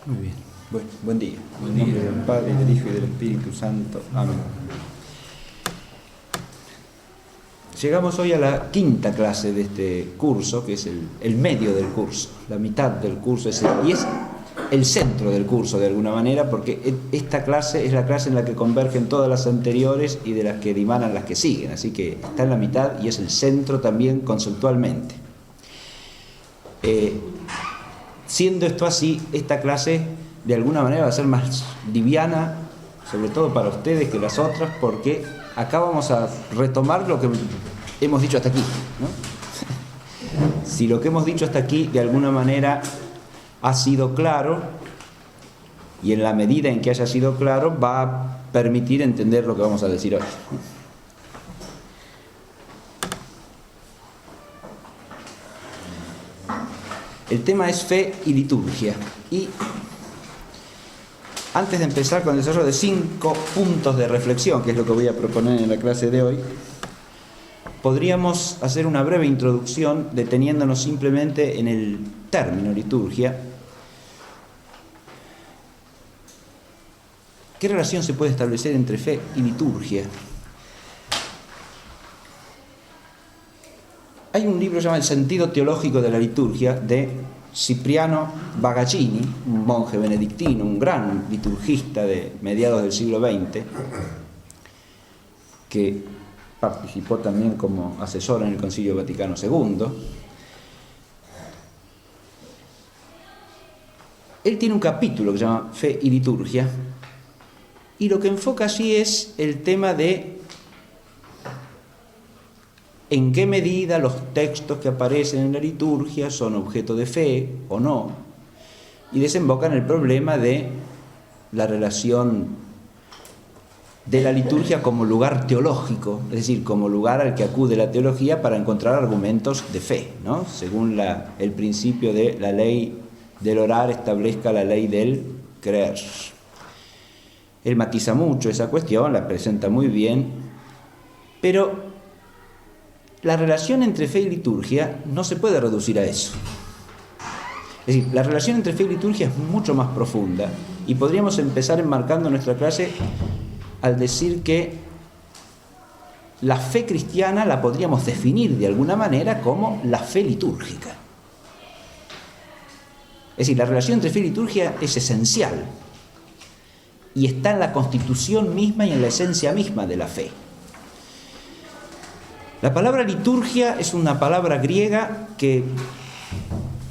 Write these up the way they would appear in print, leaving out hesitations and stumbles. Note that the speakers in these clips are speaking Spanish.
Muy bien. Bueno, buen día. En nombre del Padre, del Hijo y del Espíritu Santo. Amén. Llegamos hoy a la quinta clase de este curso, que es el medio del curso, la mitad del curso, y es el centro del curso de alguna manera, porque esta clase es la clase en la que convergen todas las anteriores y de las que dimanan las que siguen, así que está en la mitad y es el centro también conceptualmente. Siendo esto así, esta clase de alguna manera va a ser más liviana, sobre todo para ustedes, que las otras, porque acá vamos a retomar lo que hemos dicho hasta aquí, ¿no? Si lo que hemos dicho hasta aquí de alguna manera ha sido claro, y en la medida en que haya sido claro va a permitir entender lo que vamos a decir hoy. El tema es fe y liturgia. Y antes de empezar con el desarrollo de 5 puntos de reflexión, que es lo que voy a proponer en la clase de hoy, podríamos hacer una breve introducción deteniéndonos simplemente en el término liturgia. ¿Qué relación se puede establecer entre fe y liturgia? Hay un libro llamado El sentido teológico de la liturgia de Cipriano Bagaglini, un monje benedictino, un gran liturgista de mediados del siglo XX, que participó también como asesor en el Concilio Vaticano II. Él tiene un capítulo que se llama Fe y Liturgia, y lo que enfoca allí es el tema de en qué medida los textos que aparecen en la liturgia son objeto de fe o no, y desemboca en el problema de la relación de la liturgia como lugar teológico, es decir, como lugar al que acude la teología para encontrar argumentos de fe, ¿no? Según el principio de la ley del orar establezca la ley del creer. Él matiza mucho esa cuestión, la presenta muy bien, pero la relación entre fe y liturgia no se puede reducir a eso. Es decir, la relación entre fe y liturgia es mucho más profunda, y podríamos empezar enmarcando nuestra clase al decir que la fe cristiana la podríamos definir de alguna manera como la fe litúrgica. Es decir, la relación entre fe y liturgia es esencial y está en la constitución misma y en la esencia misma de la fe. La palabra liturgia es una palabra griega que,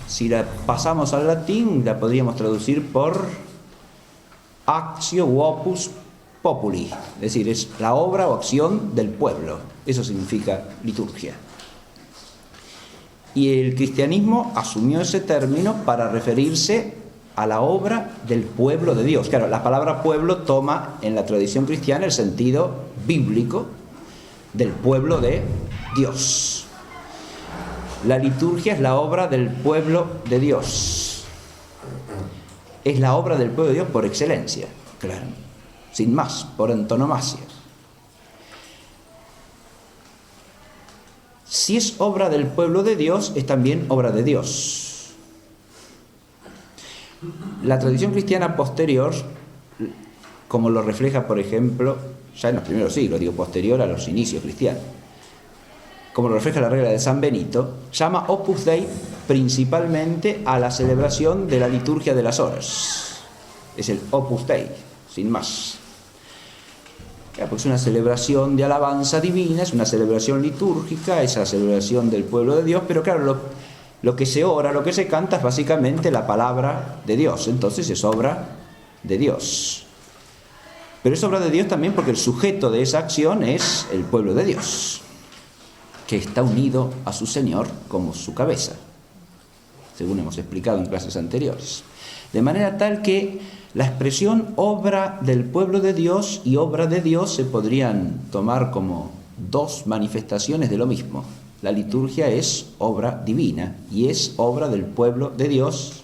si la pasamos al latín, la podríamos traducir por actio u opus populi, es decir, es la obra o acción del pueblo. Eso significa liturgia. Y el cristianismo asumió ese término para referirse a la obra del pueblo de Dios. Claro, la palabra pueblo toma en la tradición cristiana el sentido bíblico del pueblo de Dios. La liturgia es la obra del pueblo de Dios. Es la obra del pueblo de Dios por excelencia, claro, sin más, por antonomasia. Si es obra del pueblo de Dios, es también obra de Dios. La tradición cristiana posterior, como lo refleja, por ejemplo, ya en los primeros siglos, posterior a los inicios cristianos, como lo refleja la regla de San Benito, llama Opus Dei principalmente a la celebración de la liturgia de las horas. Es el Opus Dei, sin más. Claro, porque es una celebración de alabanza divina, es una celebración litúrgica, es la celebración del pueblo de Dios, pero claro, lo que se ora, lo que se canta es básicamente la palabra de Dios, entonces es obra de Dios. Pero es obra de Dios también porque el sujeto de esa acción es el pueblo de Dios, que está unido a su Señor como su cabeza, según hemos explicado en clases anteriores. De manera tal que la expresión obra del pueblo de Dios y obra de Dios se podrían tomar como dos manifestaciones de lo mismo. La liturgia es obra divina y es obra del pueblo de Dios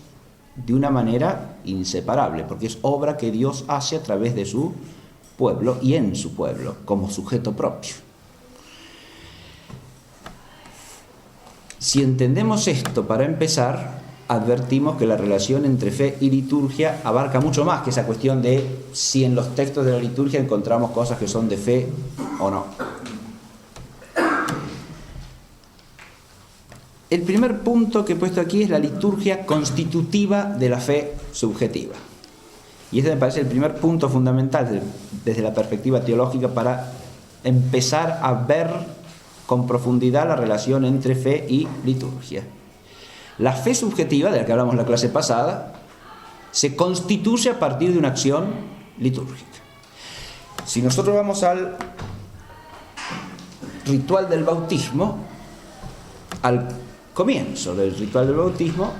de una manera inseparable, porque es obra que Dios hace a través de su pueblo y en su pueblo, como sujeto propio. Si entendemos esto, para empezar, advertimos que la relación entre fe y liturgia abarca mucho más que esa cuestión de si en los textos de la liturgia encontramos cosas que son de fe o no. El primer punto que he puesto aquí es la liturgia constitutiva de la fe subjetiva. Y este me parece el primer punto fundamental desde la perspectiva teológica para empezar a ver con profundidad la relación entre fe y liturgia. La fe subjetiva, de la que hablamos en la clase pasada, se constituye a partir de una acción litúrgica. Si nosotros vamos al ritual del bautismo, al comienzo del ritual del bautismo,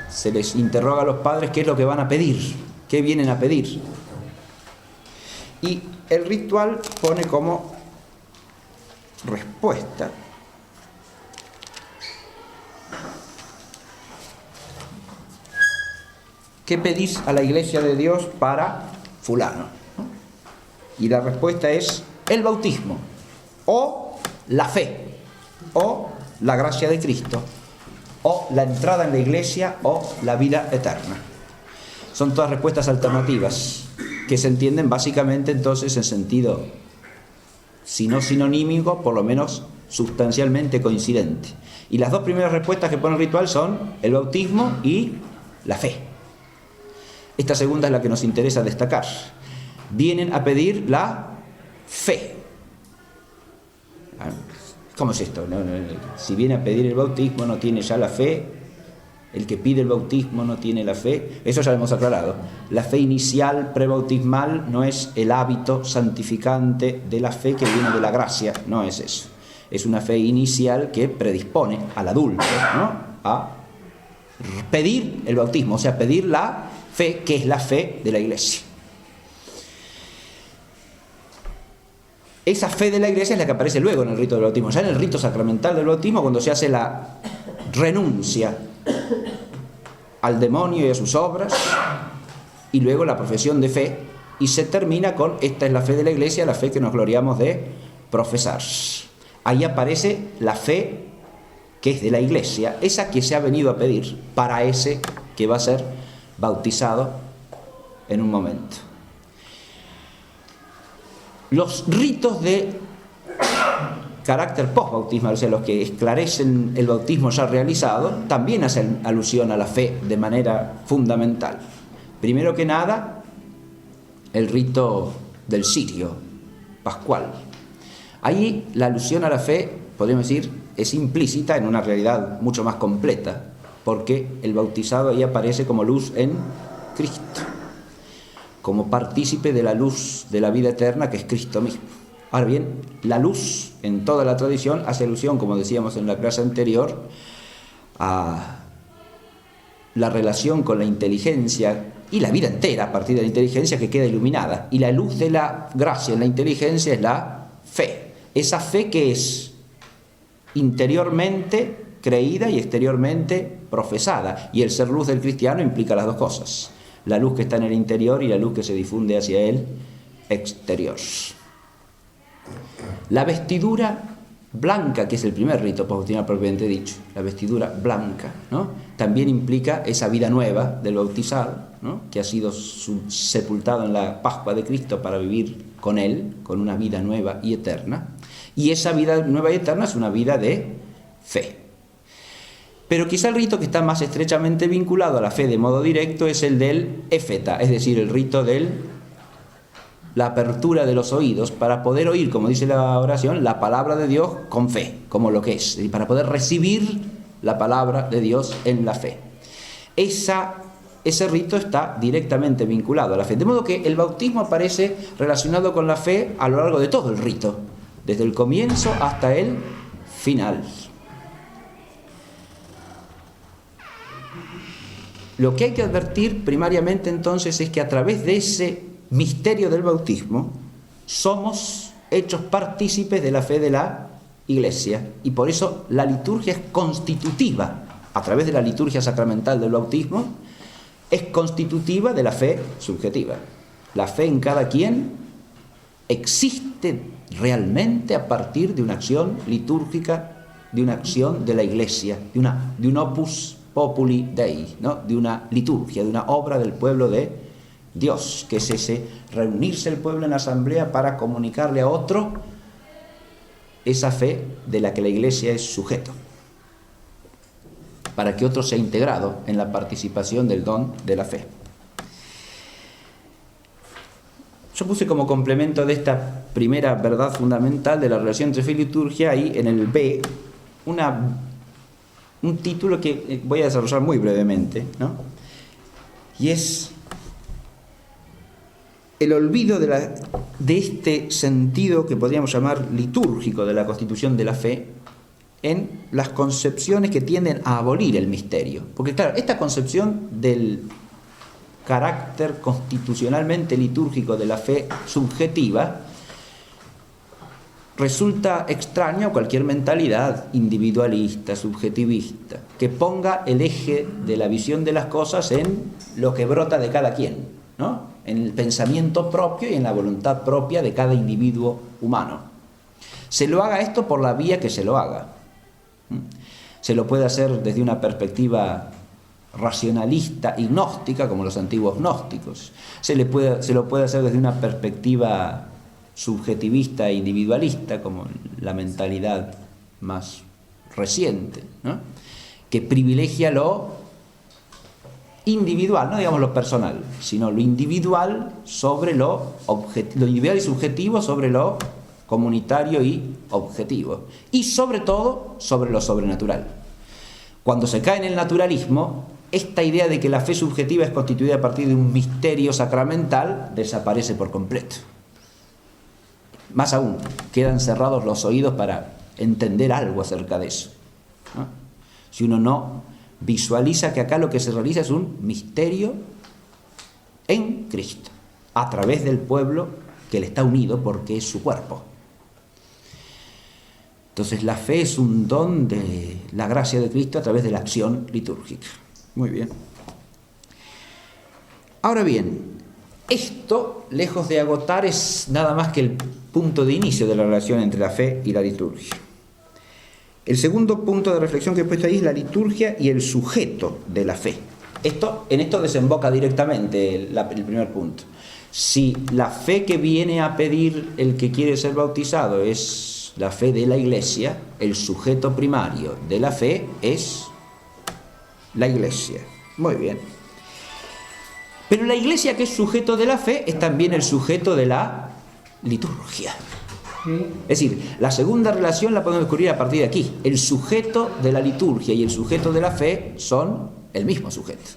se les interroga a los padres qué es lo que van a pedir, qué vienen a pedir. Y el ritual pone como respuesta ¿qué pedís a la Iglesia de Dios para fulano? Y la respuesta es el bautismo, o la fe, o la gracia de Cristo, o la entrada en la Iglesia, o la vida eterna. Son todas respuestas alternativas que se entienden básicamente entonces en sentido, si no sinonímico, por lo menos sustancialmente coincidente. Y las dos primeras respuestas que pone el ritual son el bautismo y la fe. Esta segunda es la que nos interesa destacar. Vienen a pedir la fe. ¿Cómo es esto? Si viene a pedir el bautismo, no tiene ya la fe. El que pide el bautismo no tiene la fe. Eso ya lo hemos aclarado. La fe inicial, prebautismal, no es el hábito santificante de la fe que viene de la gracia. No es eso. Es una fe inicial que predispone al adulto, ¿no?, a pedir el bautismo, o sea, pedir la fe, que es la fe de la Iglesia. Esa fe de la Iglesia es la que aparece luego en el rito del bautismo. Ya en el rito sacramental del bautismo, cuando se hace la renuncia al demonio y a sus obras, y luego la profesión de fe, y se termina con esta es la fe de la Iglesia, la fe que nos gloriamos de profesar. Ahí aparece la fe que es de la Iglesia, esa que se ha venido a pedir para ese que va a ser bautizado en un momento. Los ritos de carácter postbautismal, o sea, los que esclarecen el bautismo ya realizado, también hacen alusión a la fe de manera fundamental. Primero que nada, el rito del cirio pascual. Ahí la alusión a la fe, podríamos decir, es implícita en una realidad mucho más completa, porque el bautizado ahí aparece como luz en Cristo, como partícipe de la luz de la vida eterna que es Cristo mismo. Ahora bien, la luz en toda la tradición hace alusión, como decíamos en la clase anterior, a la relación con la inteligencia y la vida entera a partir de la inteligencia que queda iluminada. Y la luz de la gracia en la inteligencia es la fe. Esa fe que es interiormente creída y exteriormente profesada. Y el ser luz del cristiano implica las dos cosas. La luz que está en el interior y la luz que se difunde hacia el exterior. La vestidura blanca, que es el primer rito bautismal propiamente dicho, la vestidura blanca, ¿no?, también implica esa vida nueva del bautizado, ¿no?, que ha sido sepultado en la Pascua de Cristo para vivir con Él, con una vida nueva y eterna. Y esa vida nueva y eterna es una vida de fe. Pero quizá el rito que está más estrechamente vinculado a la fe de modo directo es el del éfeta, es decir, el rito de la apertura de los oídos para poder oír, como dice la oración, la palabra de Dios con fe, como lo que es, y para poder recibir la palabra de Dios en la fe. Ese rito está directamente vinculado a la fe, de modo que el bautismo aparece relacionado con la fe a lo largo de todo el rito, desde el comienzo hasta el final. Lo que hay que advertir primariamente entonces es que a través de ese misterio del bautismo somos hechos partícipes de la fe de la Iglesia, y por eso la liturgia es constitutiva, a través de la liturgia sacramental del bautismo, es constitutiva de la fe subjetiva. La fe en cada quien existe realmente a partir de una acción litúrgica, de una acción de la Iglesia, de un opus populi Dei, ¿no? De una liturgia, de una obra del pueblo de Dios, que es ese reunirse el pueblo en asamblea para comunicarle a otro esa fe de la que la Iglesia es sujeto, para que otro sea integrado en la participación del don de la fe. Yo puse como complemento de esta primera verdad fundamental de la relación entre fe y liturgia, ahí en el B, un título que voy a desarrollar muy brevemente, ¿no? Y es el olvido de este sentido que podríamos llamar litúrgico de la constitución de la fe en las concepciones que tienden a abolir el misterio. Porque claro, esta concepción del carácter constitucionalmente litúrgico de la fe subjetiva resulta extraño a cualquier mentalidad individualista, subjetivista, que ponga el eje de la visión de las cosas en lo que brota de cada quien, ¿no? En el pensamiento propio y en la voluntad propia de cada individuo humano. Se lo haga esto por la vía que se lo haga. Se lo puede hacer desde una perspectiva racionalista y gnóstica, como los antiguos gnósticos. Se lo puede hacer desde una perspectiva subjetivista e individualista, como la mentalidad más reciente, ¿no? Que privilegia lo individual, no digamos lo personal, sino lo individual sobre lo individual y subjetivo sobre lo comunitario y objetivo, y sobre todo sobre lo sobrenatural. Cuando se cae en el naturalismo, esta idea de que la fe subjetiva es constituida a partir de un misterio sacramental desaparece por completo. Más aún, quedan cerrados los oídos para entender algo acerca de eso, ¿no? Si uno no visualiza que acá lo que se realiza es un misterio en Cristo, a través del pueblo que le está unido porque es su cuerpo. Entonces la fe es un don de la gracia de Cristo a través de la acción litúrgica. Muy bien. Ahora bien, esto, lejos de agotar, es nada más que el punto de inicio de la relación entre la fe y la liturgia. El segundo punto de reflexión que he puesto ahí es la liturgia y el sujeto de la fe. En esto desemboca directamente el primer punto. Si la fe que viene a pedir el que quiere ser bautizado es la fe de la Iglesia, el sujeto primario de la fe es la Iglesia. Muy bien. Pero la Iglesia, que es sujeto de la fe, es también el sujeto de la liturgia. Es decir, la segunda relación la podemos descubrir a partir de aquí. El sujeto de la liturgia y el sujeto de la fe son el mismo sujeto.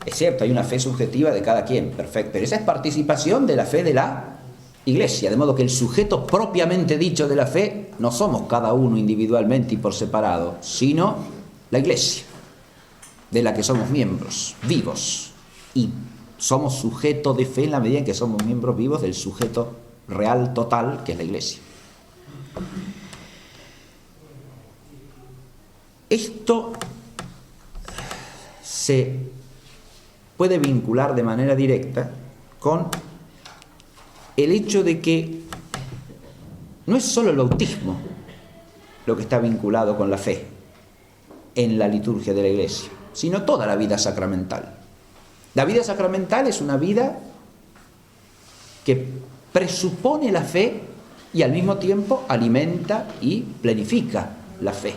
Es cierto, hay una fe subjetiva de cada quien, perfecto, pero esa es participación de la fe de la Iglesia, de modo que el sujeto propiamente dicho de la fe no somos cada uno individualmente y por separado, sino la Iglesia, de la que somos miembros vivos, y somos sujeto de fe en la medida en que somos miembros vivos del sujeto real total, que es la Iglesia. Esto se puede vincular de manera directa con el hecho de que no es solo el bautismo lo que está vinculado con la fe en la liturgia de la Iglesia, sino toda la vida sacramental. La vida sacramental es una vida que presupone la fe y al mismo tiempo alimenta y planifica la fe.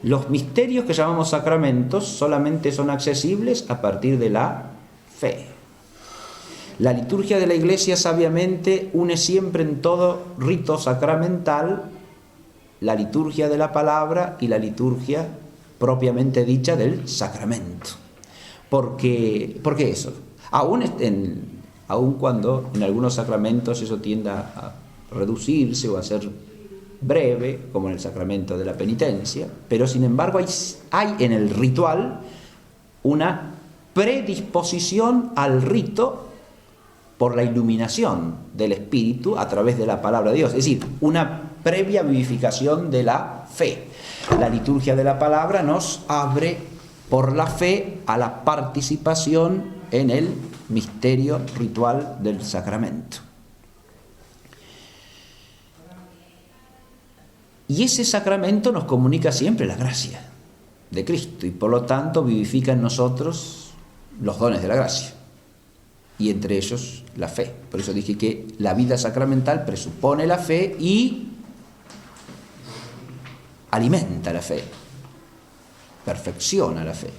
Los misterios que llamamos sacramentos solamente son accesibles a partir de la fe. La liturgia de la Iglesia sabiamente une siempre en todo rito sacramental la liturgia de la palabra y la liturgia propiamente dicha del sacramento. ¿Por qué eso? Aun cuando en algunos sacramentos eso tienda a reducirse o a ser breve, como en el sacramento de la penitencia, pero sin embargo hay en el ritual una predisposición al rito por la iluminación del Espíritu a través de la palabra de Dios, es decir, una previa vivificación de la fe. La liturgia de la palabra nos abre por la fe a la participación en el misterio ritual del sacramento. Y ese sacramento nos comunica siempre la gracia de Cristo y por lo tanto vivifica en nosotros los dones de la gracia y entre ellos la fe. Por eso dije que la vida sacramental presupone la fe y alimenta la fe, perfecciona la fe.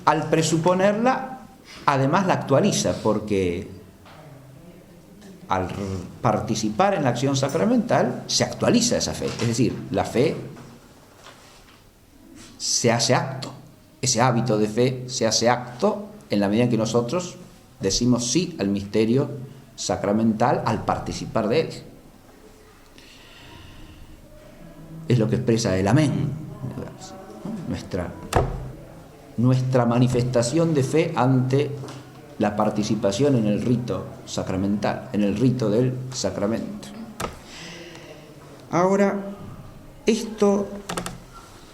Al presuponerla, además la actualiza, porque al participar en la acción sacramental se actualiza esa fe. Es decir, la fe se hace acto. Ese hábito de fe se hace acto en la medida en que nosotros decimos sí al misterio sacramental al participar de él. Es lo que expresa el amén, nuestra manifestación de fe ante la participación en el rito sacramental, en el rito del sacramento. Ahora,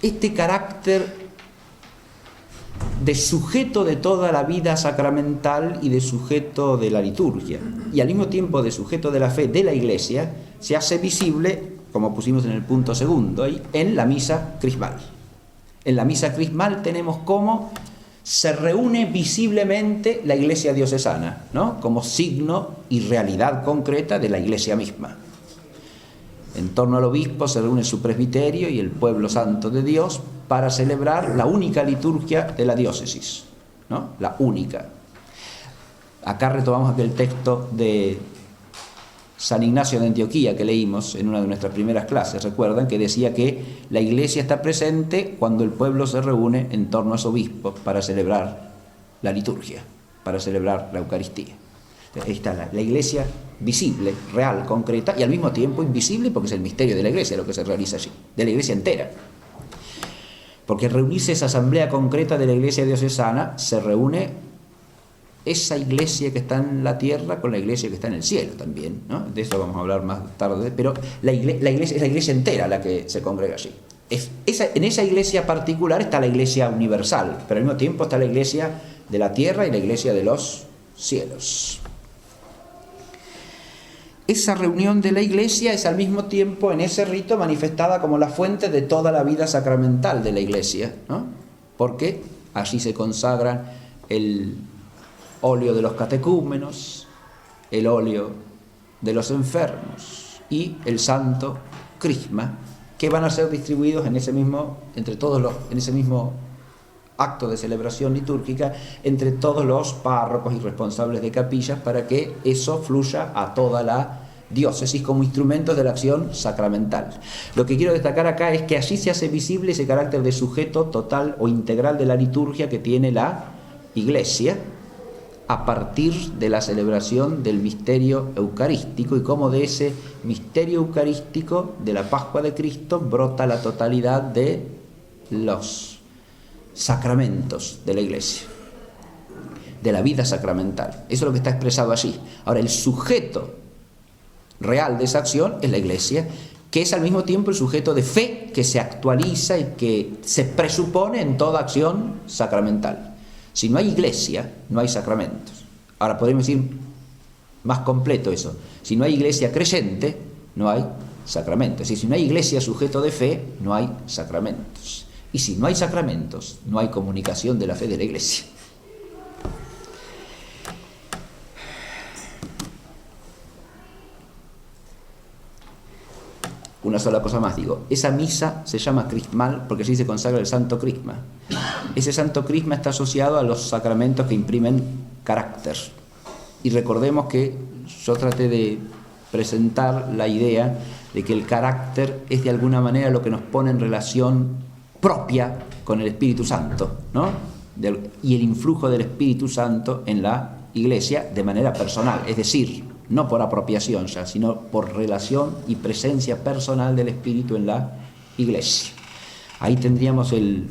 este carácter de sujeto de toda la vida sacramental y de sujeto de la liturgia, y al mismo tiempo de sujeto de la fe de la Iglesia, se hace visible, como pusimos en el punto segundo, en la misa crismal. En la misa crismal tenemos cómo se reúne visiblemente la Iglesia diocesana, ¿no? Como signo y realidad concreta de la Iglesia misma. En torno al obispo se reúne su presbiterio y el pueblo santo de Dios para celebrar la única liturgia de la diócesis, ¿no? La única. Acá retomamos aquel texto de San Ignacio de Antioquía que leímos en una de nuestras primeras clases, recuerdan, que decía que la Iglesia está presente cuando el pueblo se reúne en torno a su obispo para celebrar la liturgia, para celebrar la Eucaristía. Ahí está la Iglesia visible, real, concreta, y al mismo tiempo invisible, porque es el misterio de la Iglesia lo que se realiza allí, de la Iglesia entera. Porque al reunirse esa asamblea concreta de la Iglesia diocesana, se reúne esa Iglesia que está en la tierra con la Iglesia que está en el cielo también, ¿no? De eso vamos a hablar más tarde, pero la iglesia es la Iglesia entera la que se congrega allí. En esa Iglesia particular está la Iglesia universal, pero al mismo tiempo está la Iglesia de la tierra y la Iglesia de los cielos. Esa reunión de la Iglesia es al mismo tiempo en ese rito manifestada como la fuente de toda la vida sacramental de la Iglesia, ¿no? Porque allí se consagran el óleo de los catecúmenos, el óleo de los enfermos y el santo crisma, que van a ser distribuidos en ese mismo acto de celebración litúrgica entre todos los párrocos y responsables de capillas, para que eso fluya a toda la diócesis como instrumentos de la acción sacramental. Lo que quiero destacar acá es que allí se hace visible ese carácter de sujeto total o integral de la liturgia que tiene la Iglesia a partir de la celebración del misterio eucarístico, y cómo de ese misterio eucarístico de la Pascua de Cristo brota la totalidad de los sacramentos de la Iglesia, de la vida sacramental. Eso es lo que está expresado allí. Ahora, el sujeto real de esa acción es la Iglesia, que es al mismo tiempo el sujeto de fe que se actualiza y que se presupone en toda acción sacramental. Si no hay Iglesia, no hay sacramentos. Ahora podemos decir más completo eso. Si no hay Iglesia creyente, no hay sacramentos. Es decir, si no hay Iglesia sujeto de fe, no hay sacramentos. Y si no hay sacramentos, no hay comunicación de la fe de la Iglesia. Una sola cosa más digo, esa misa se llama crismal porque allí se consagra el santo crisma. Ese santo crisma está asociado a los sacramentos que imprimen carácter. Y recordemos que yo traté de presentar la idea de que el carácter es de alguna manera lo que nos pone en relación propia con el Espíritu Santo, ¿no? Y el influjo del Espíritu Santo en la Iglesia de manera personal, es decir, no por apropiación ya, sino por relación y presencia personal del Espíritu en la Iglesia. Ahí tendríamos el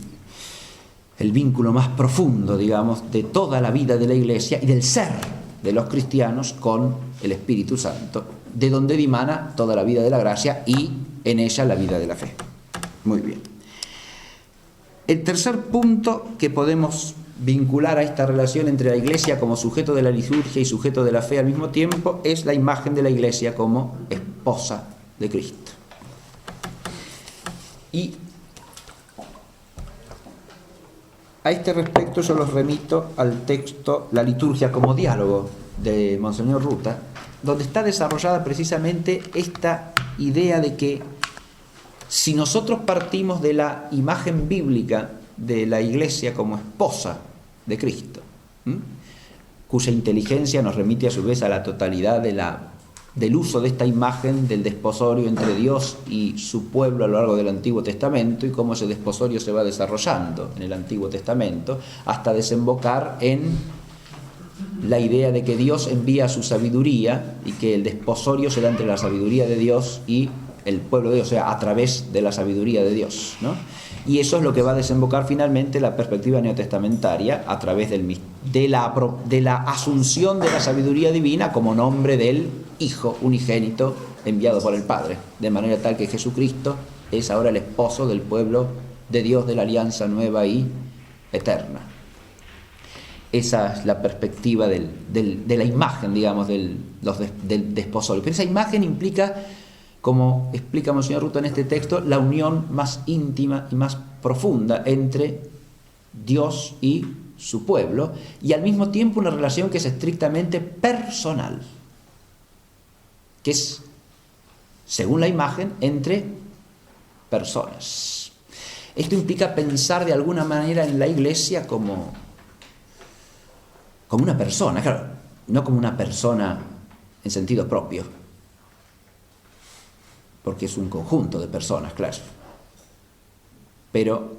vínculo más profundo, digamos, de toda la vida de la Iglesia y del ser de los cristianos con el Espíritu Santo, de donde dimana toda la vida de la gracia y en ella la vida de la fe. Muy bien. El tercer punto que podemos vincular a esta relación entre la Iglesia como sujeto de la liturgia y sujeto de la fe al mismo tiempo es la imagen de la Iglesia como esposa de Cristo. Y a este respecto yo los remito al texto La liturgia como diálogo de Monseñor Ruta, donde está desarrollada precisamente esta idea de que si nosotros partimos de la imagen bíblica de la Iglesia como esposa de Cristo, cuya inteligencia nos remite a su vez a la totalidad del uso de esta imagen del desposorio entre Dios y su pueblo a lo largo del Antiguo Testamento, y cómo ese desposorio se va desarrollando en el Antiguo Testamento hasta desembocar en la idea de que Dios envía su sabiduría y que el desposorio será entre la sabiduría de Dios y el pueblo de Dios, o sea, a través de la sabiduría de Dios, ¿no? Y eso es lo que va a desembocar finalmente la perspectiva neotestamentaria a través de la asunción de la sabiduría divina como nombre del Hijo unigénito enviado por el Padre, de manera tal que Jesucristo es ahora el esposo del pueblo de Dios, de la alianza nueva y eterna. Esa es la perspectiva de la imagen, digamos, del desposorio. Pero esa imagen implica, como explica Monseñor Ruta en este texto, la unión más íntima y más profunda entre Dios y su pueblo, y al mismo tiempo una relación que es estrictamente personal, que es, según la imagen, entre personas. Esto implica pensar de alguna manera en la Iglesia como una persona, claro, no como una persona en sentido propio, porque es un conjunto de personas, claro. Pero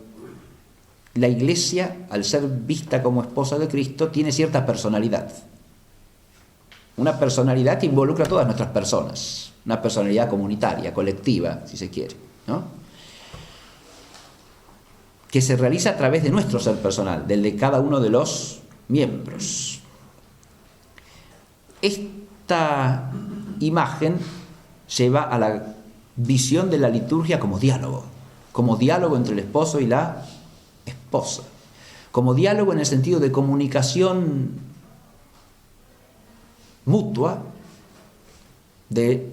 la Iglesia, al ser vista como esposa de Cristo, tiene cierta personalidad. Una personalidad que involucra a todas nuestras personas, una personalidad comunitaria, colectiva, si se quiere, ¿no? Que se realiza a través de nuestro ser personal, del de cada uno de los miembros. Esta imagen lleva a la visión de la liturgia como diálogo entre el esposo y la esposa, como diálogo en el sentido de comunicación mutua de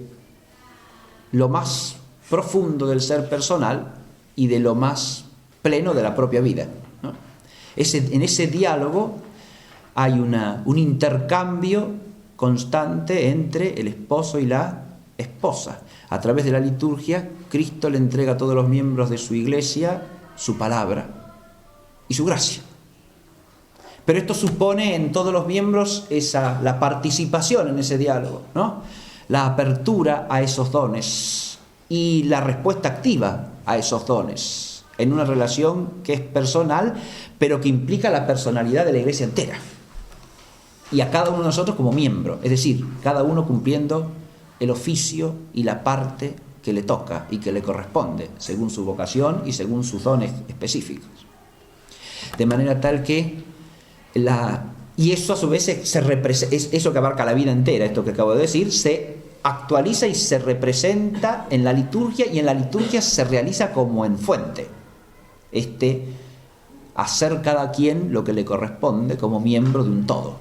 lo más profundo del ser personal y de lo más pleno de la propia vida, ¿no? En ese diálogo hay un intercambio constante entre el esposo y la esposa. A través de la liturgia, Cristo le entrega a todos los miembros de su Iglesia su palabra y su gracia. Pero esto supone en todos los miembros la participación en ese diálogo, ¿no? La apertura a esos dones y la respuesta activa a esos dones, en una relación que es personal, pero que implica la personalidad de la Iglesia entera. Y a cada uno de nosotros como miembro, es decir, cada uno cumpliendo el oficio y la parte que le toca y que le corresponde, según su vocación y según sus dones específicos. De manera tal que y eso a su vez es eso que abarca la vida entera, esto que acabo de decir, se actualiza y se representa en la liturgia, y en la liturgia se realiza como en fuente. Hacer cada quien lo que le corresponde como miembro de un todo.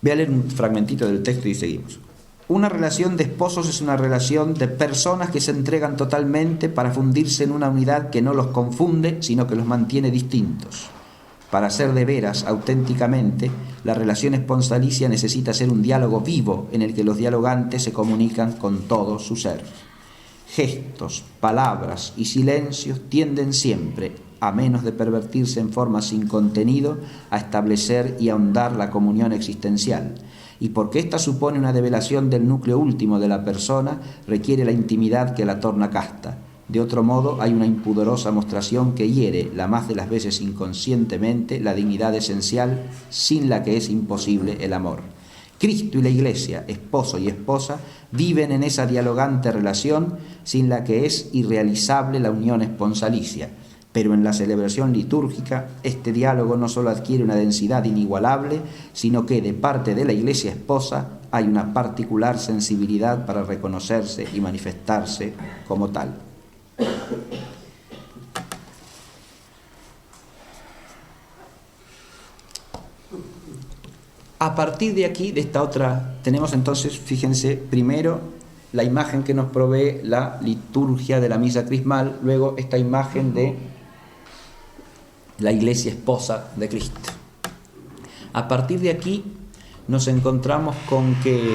Voy a leer un fragmentito del texto y seguimos. Una relación de esposos es una relación de personas que se entregan totalmente para fundirse en una unidad que no los confunde, sino que los mantiene distintos. Para ser de veras, auténticamente, la relación esponsalicia necesita ser un diálogo vivo en el que los dialogantes se comunican con todo su ser. Gestos, palabras y silencios tienden siempre, a menos de pervertirse en formas sin contenido, a establecer y ahondar la comunión existencial. Y porque ésta supone una develación del núcleo último de la persona, requiere la intimidad que la torna casta. De otro modo, hay una impudorosa mostración que hiere, la más de las veces inconscientemente, la dignidad esencial, sin la que es imposible el amor. Cristo y la Iglesia, esposo y esposa, viven en esa dialogante relación, sin la que es irrealizable la unión esponsalicia. Pero en la celebración litúrgica, este diálogo no solo adquiere una densidad inigualable, sino que de parte de la Iglesia esposa hay una particular sensibilidad para reconocerse y manifestarse como tal. A partir de aquí, de esta otra, tenemos entonces, fíjense, primero la imagen que nos provee la liturgia de la misa crismal, luego esta imagen de la iglesia esposa de Cristo. A partir de aquí nos encontramos con que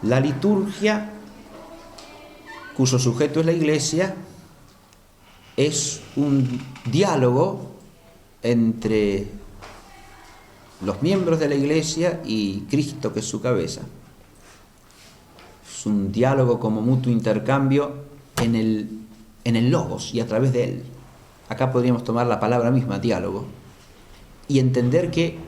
la liturgia, cuyo sujeto es la iglesia, es un diálogo entre los miembros de la iglesia y Cristo, que es su cabeza. Es un diálogo como mutuo intercambio en el logos y a través de él. Acá podríamos tomar la palabra misma, diálogo, y entender que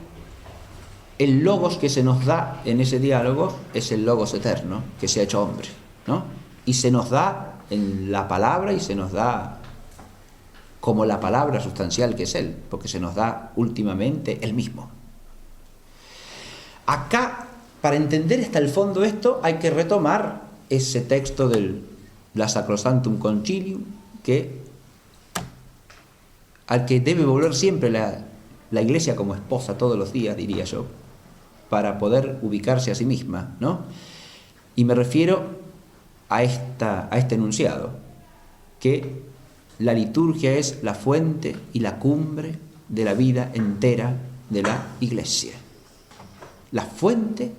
el logos que se nos da en ese diálogo es el logos eterno, que se ha hecho hombre, ¿no? Y se nos da en la palabra y se nos da como la palabra sustancial que es él, porque se nos da últimamente él mismo. Acá, para entender hasta el fondo esto, hay que retomar ese texto del la Sacrosanctum Concilium, al que debe volver siempre la iglesia como esposa todos los días, diría yo, para poder ubicarse a sí misma, ¿no? Y me refiero a este enunciado, que la liturgia es la fuente y la cumbre de la vida entera de la iglesia. La fuente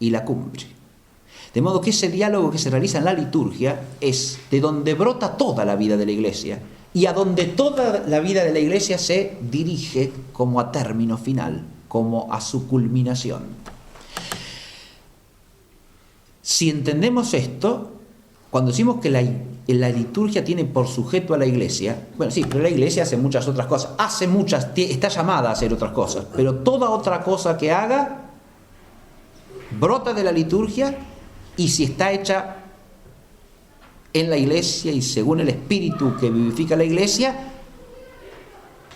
y la cumbre. De modo que ese diálogo que se realiza en la liturgia es de donde brota toda la vida de la iglesia y a donde toda la vida de la iglesia se dirige como a término final, como a su culminación. Si entendemos esto, cuando decimos que la liturgia tiene por sujeto a la iglesia, bueno, sí, pero la iglesia hace muchas otras cosas, está llamada a hacer otras cosas, pero toda otra cosa que haga brota de la liturgia, y si está hecha en la iglesia y según el espíritu que vivifica la iglesia,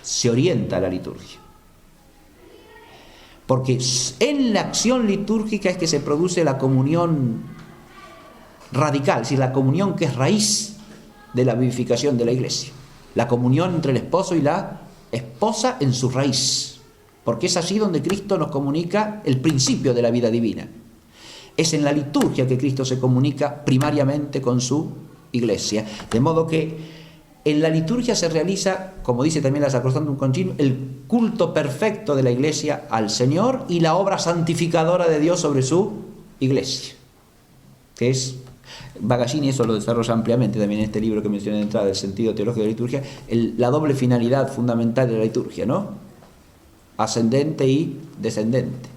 se orienta a la liturgia. Porque en la acción litúrgica es que se produce la comunión radical, es decir, la comunión que es raíz de la vivificación de la iglesia. La comunión entre el esposo y la esposa en su raíz. Porque es allí donde Cristo nos comunica el principio de la vida divina. Es en la liturgia que Cristo se comunica primariamente con su iglesia. De modo que en la liturgia se realiza, como dice también la Sacrosanctum Concilium, el culto perfecto de la iglesia al Señor y la obra santificadora de Dios sobre su iglesia. Que es, Bagaglini eso lo desarrolla ampliamente también en este libro que mencioné de entrada, El sentido teológico de la liturgia, la doble finalidad fundamental de la liturgia, ¿no? Ascendente y descendente.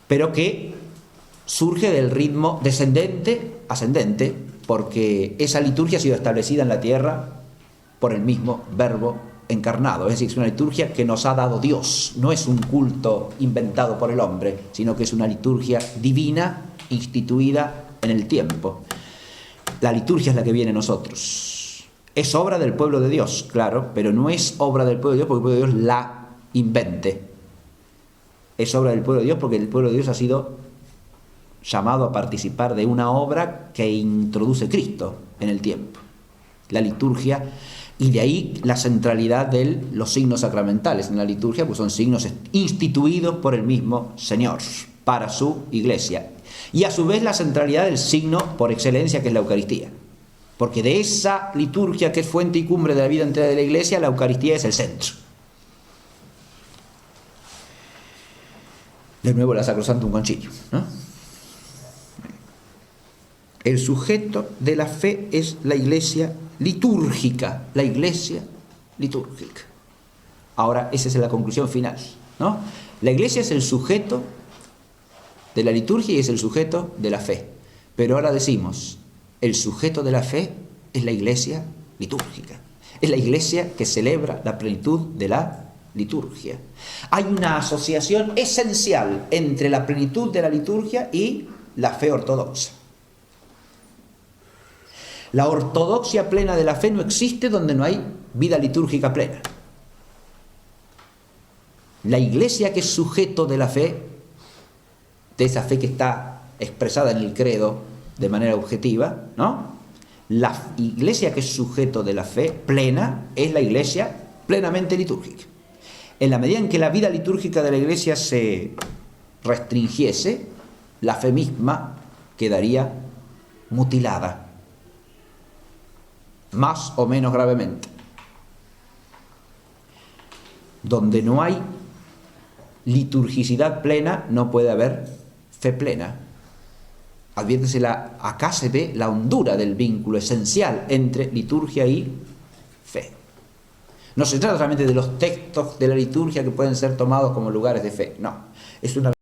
Pero que surge del ritmo descendente-ascendente, porque esa liturgia ha sido establecida en la tierra por el mismo Verbo encarnado. Es decir, es una liturgia que nos ha dado Dios, no es un culto inventado por el hombre, sino que es una liturgia divina instituida en el tiempo. La liturgia es la que viene a nosotros. Es obra del pueblo de Dios, claro, pero no es obra del pueblo de Dios porque el pueblo de Dios la invente. Es obra del pueblo de Dios porque el pueblo de Dios ha sido llamado a participar de una obra que introduce Cristo en el tiempo, la liturgia, y de ahí la centralidad de los signos sacramentales en la liturgia, pues son signos instituidos por el mismo Señor para su iglesia, y a su vez la centralidad del signo por excelencia que es la Eucaristía, porque de esa liturgia que es fuente y cumbre de la vida entera de la iglesia, la Eucaristía es el centro. De nuevo la Sacrosanctum Concilium, ¿no? El sujeto de la fe es la iglesia litúrgica, la iglesia litúrgica. Ahora, esa es la conclusión final, ¿no? La iglesia es el sujeto de la liturgia y es el sujeto de la fe. Pero ahora decimos, el sujeto de la fe es la iglesia litúrgica. Es la iglesia que celebra la plenitud de la liturgia. Hay una asociación esencial entre la plenitud de la liturgia y la fe ortodoxa. La ortodoxia plena de la fe no existe donde no hay vida litúrgica plena. La iglesia que es sujeto de la fe, de esa fe que está expresada en el credo de manera objetiva, ¿no? La iglesia que es sujeto de la fe plena es la iglesia plenamente litúrgica. En la medida en que la vida litúrgica de la Iglesia se restringiese, la fe misma quedaría mutilada, más o menos gravemente. Donde no hay liturgicidad plena, no puede haber fe plena. Adviértese, acá se ve la hondura del vínculo esencial entre liturgia y fe. No se trata solamente de los textos de la liturgia que pueden ser tomados como lugares de fe, no. Es una